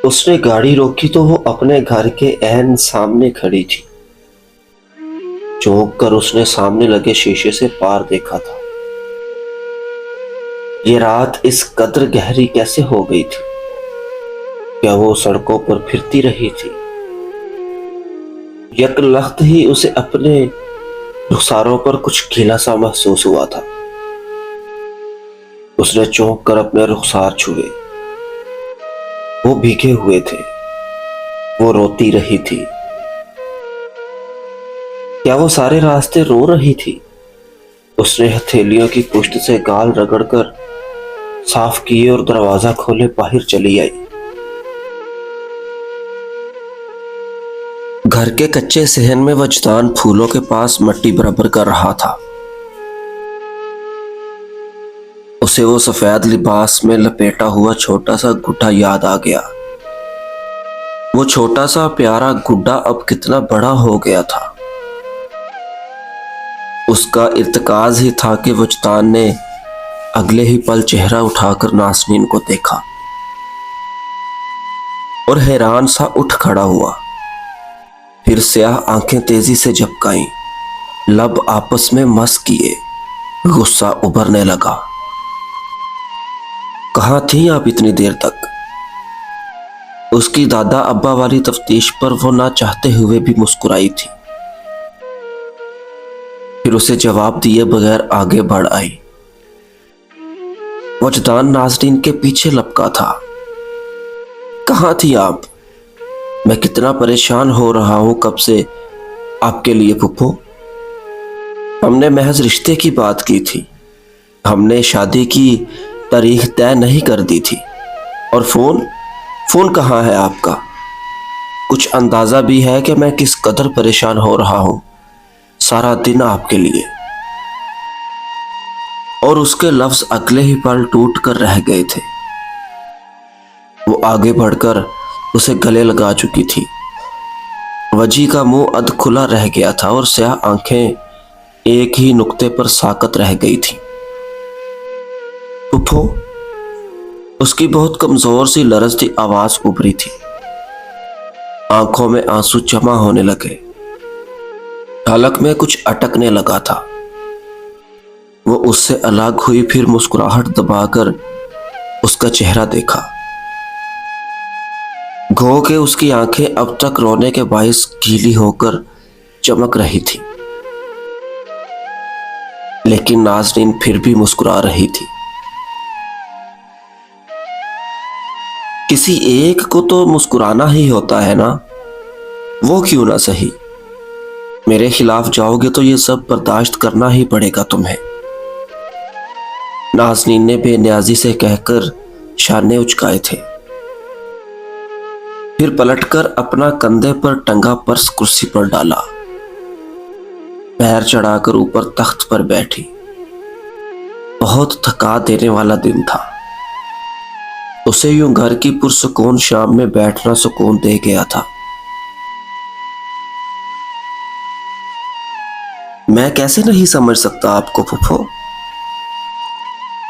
اس نے گاڑی روکی تو وہ اپنے گھر کے عین سامنے کھڑی تھی۔ چونک کر اس نے سامنے لگے شیشے سے پار دیکھا تھا۔ یہ رات اس قدر گہری کیسے ہو گئی تھی؟ کیا وہ سڑکوں پر پھرتی رہی تھی؟ یک لخت ہی اسے اپنے رخساروں پر کچھ گیلا سا محسوس ہوا تھا۔ اس نے چونک کر اپنے رخسار چھوئے۔ وہ بھیگے ہوئے تھے۔ وہ روتی رہی تھی۔ کیا وہ سارے راستے رو رہی تھی؟ اس نے ہتھیلیوں کی پشت سے گال رگڑ کر صاف کیے اور دروازہ کھولے باہر چلی آئی۔ گھر کے کچے صحن میں وجدان پھولوں کے پاس مٹی برابر کر رہا تھا۔ اسے وہ سفید لباس میں لپیٹا ہوا چھوٹا سا گڈھا یاد آ گیا۔ وہ چھوٹا سا پیارا گڈھا اب کتنا بڑا ہو گیا تھا۔ اس کا ارتکاز ہی تھا کہ وجدان نے اگلے ہی پل چہرہ اٹھا کر ناسنین کو دیکھا اور حیران سا اٹھ کھڑا ہوا۔ پھر سیاہ آنکھیں تیزی سے جھپکائیں، لب آپس میں مس کیے، غصہ ابھرنے لگا۔ کہاں تھی آپ اتنی دیر تک؟ اس کی دادا ابا والی تفتیش پر وہ نہ چاہتے ہوئے بھی مسکرائی تھی۔ پھر اسے جواب دیے بغیر آگے بڑھ آئی۔ وجدان ناظرین کے پیچھے لپکا تھا۔ کہاں تھی آپ؟ میں کتنا پریشان ہو رہا ہوں کب سے آپ کے لیے پھپھو۔ ہم نے محض رشتے کی بات کی تھی، ہم نے شادی کی تاریخ طے نہیں کر دی تھی۔ اور فون کہاں ہے آپ کا؟ کچھ اندازہ بھی ہے کہ میں کس قدر پریشان ہو رہا ہوں سارا دن آپ کے لیے؟ اور اس کے لفظ اگلے ہی پل ٹوٹ کر رہ گئے تھے۔ وہ آگے بڑھ کر اسے گلے لگا چکی تھی۔ وجی کا منہ ادھ کھلا رہ گیا تھا اور سیاہ آنکھیں ایک ہی نقطے پر ساکت رہ گئی تھی۔ پھپھو، اس کی بہت کمزور سی لرزتی آواز ابھری تھی۔ آنکھوں میں آنسو جمع ہونے لگے، حلق میں کچھ اٹکنے لگا تھا۔ وہ اس سے الگ ہوئی، پھر مسکراہٹ دبا کر اس کا چہرہ دیکھا۔ گو کہ اس کی آنکھیں اب تک رونے کے باعث گیلی ہو کر چمک رہی تھی، لیکن ناظرین پھر بھی مسکرا رہی تھی۔ کسی ایک کو تو مسکرانا ہی ہوتا ہے نا، وہ کیوں نہ سہی۔ میرے خلاف جاؤ گے تو یہ سب برداشت کرنا ہی پڑے گا تمہیں، ناظرین نے بے نیازی سے کہہ کر شانے اچکائے تھے۔ پھر پلٹ کر اپنا کندھے پر ٹنگا پرس کرسی پر ڈالا، پیر چڑھا کر اوپر تخت پر بیٹھی۔ بہت تھکا دینے والا دن تھا۔ اسے یوں گھر کی پرسکون شام میں بیٹھنا سکون دے گیا تھا۔ میں کیسے نہیں سمجھ سکتا آپ کو پھپھو؟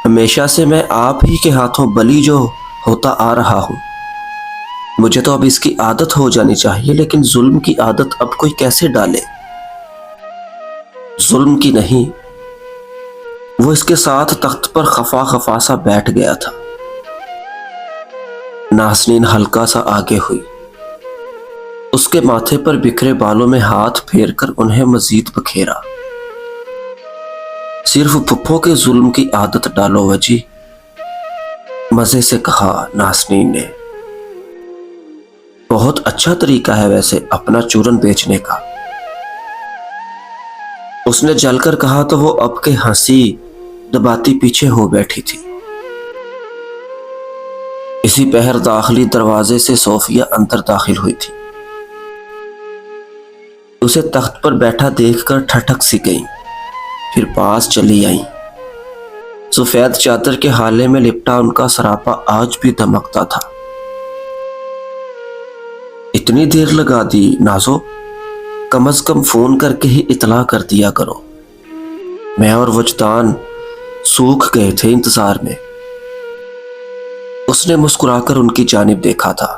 ہمیشہ سے میں آپ ہی کے ہاتھوں بلی جو ہوتا آ رہا ہوں۔ مجھے تو اب اس کی عادت ہو جانی چاہیے، لیکن ظلم کی عادت اب کوئی کیسے ڈالے؟ ظلم کی نہیں۔ وہ اس کے ساتھ تخت پر خفا خفا سا بیٹھ گیا تھا۔ ناسنین ہلکا سا آگے ہوئی، اس کے ماتھے پر بکھرے بالوں میں ہاتھ پھیر کر انہیں مزید بکھیرا۔ صرف پھپھو کے ظلم کی عادت ڈالو وجی، مزے سے کہا ناسنین نے۔ بہت اچھا طریقہ ہے ویسے اپنا چورن بیچنے کا۔ اس نے جل کر کہا تو وہ اب کے ہنسی دباتی پیچھے ہو بیٹھی تھی۔ اسی پہر داخلی دروازے سے صوفیہ اندر داخل ہوئی تھی۔ اسے تخت پر بیٹھا دیکھ کر ٹھٹک سی گئیں، پھر پاس چلی آئیں۔ سفید چادر کے حالے میں لپٹا ان کا سراپا آج بھی دمکتا تھا۔ اتنی دیر لگا دی نازو، کم از کم فون کر کے ہی اطلاع کر دیا کرو۔ میں اور وجدان سوکھ گئے تھے انتظار میں۔ اس نے مسکرا کر ان کی جانب دیکھا تھا۔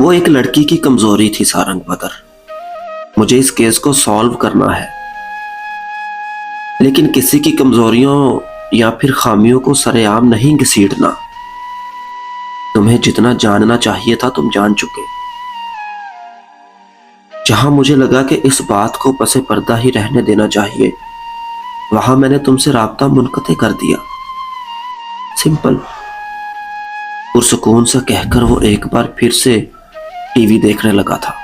وہ ایک لڑکی کی کمزوری تھی سارنگ بدر، مجھے اس کیس کو سالو کرنا ہے، لیکن کسی کی کمزوریوں یا پھر خامیوں کو سرے عام نہیں گھسیٹنا۔ تمہیں جتنا جاننا چاہیے تھا تم جان چکے۔ جہاں مجھے لگا کہ اس بات کو پس پردہ ہی رہنے دینا چاہیے، وہاں میں نے تم سے رابطہ منقطع کر دیا۔ سمپل۔ پرسکون سے کہہ کر وہ ایک بار پھر سے ٹی وی دیکھنے لگا تھا۔